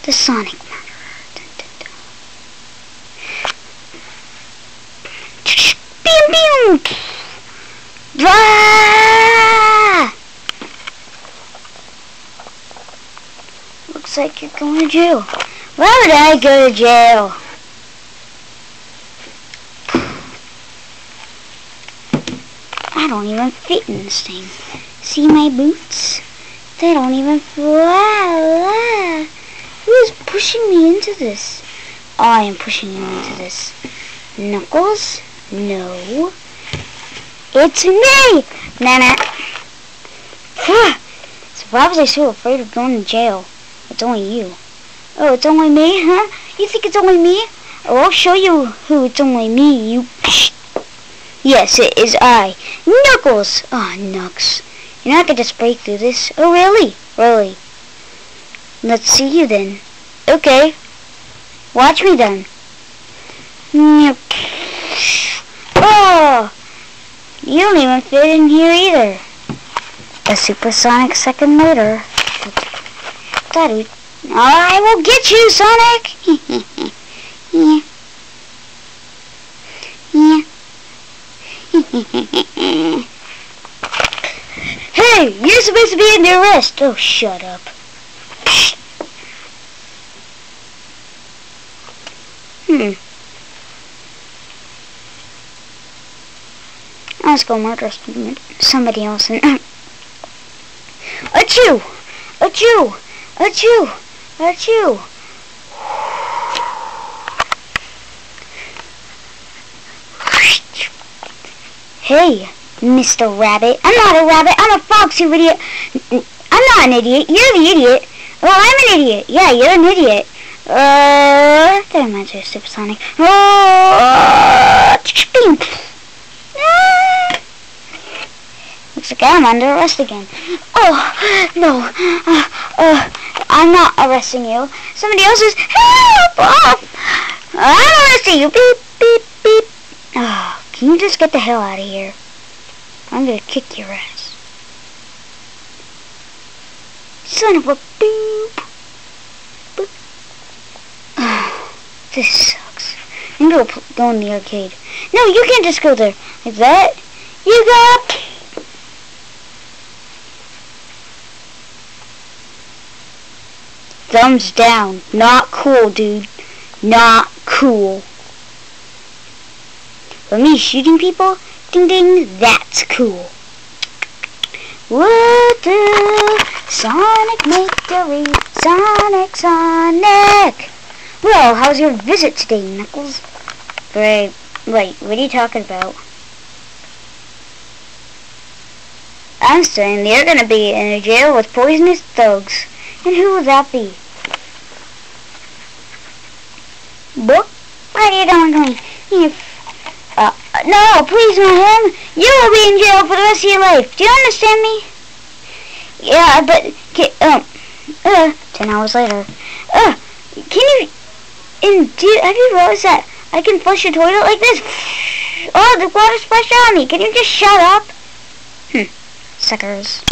The Sonic Murderer. Dun, dun, dun. Pew pew! Ah! Looks like you're going to jail. Why would I go to jail? I don't even fit in this thing. See my boots? They don't even fly. Who's pushing me into this? I am pushing you into this. Knuckles? No. It's me! Nana. So why was I so afraid of going to jail? It's only you. Oh, it's only me, huh? You think it's only me? Oh, I'll show you who it's only me, you... Yes, it is I. Knuckles! Oh, Knux. You're not going to just break through this. Oh, really? Really? Let's see you then. Okay. Watch me then. Oh! You don't even fit in here either. A supersonic second later. Daddy, I will get you, Sonic! Yeah. Yeah. Hey, you're supposed to be under arrest. Oh, shut up. Let's go murder somebody else. Achoo! Achoo! Achoo! Achoo! Hey, Mr. Rabbit. I'm not a rabbit. I'm a fox, you idiot. I'm not an idiot. You're the idiot. Well, I'm an idiot. Yeah, you're an idiot. That reminds me of Supersonic. Looks like I'm under arrest again. Oh, no. I'm not arresting you. Somebody else is. Help! Oh, I'm arresting you. Beep, beep, beep. Oh, can you just get the hell out of here? I'm gonna kick your ass. Son of a boop. Boop. Oh, this sucks. I'm gonna go in the arcade. No, you can't just go there. Like that. You got... Thumbs down. Not cool, dude. Not cool. For me shooting people, ding ding, that's cool. What the Sonic Makery, Sonic, Sonic. Well, how's your visit today, Knuckles? Great. Wait, what are you talking about? I'm saying you're gonna be in a jail with poisonous thugs. And who would that be? Book? What are you doing? No, please, not him. You will be in jail for the rest of your life. Do you understand me? Yeah, but 10 hours later. Can you? Have you realized that I can flush your toilet like this? Oh, the water splashed on me. Can you just shut up? Suckers.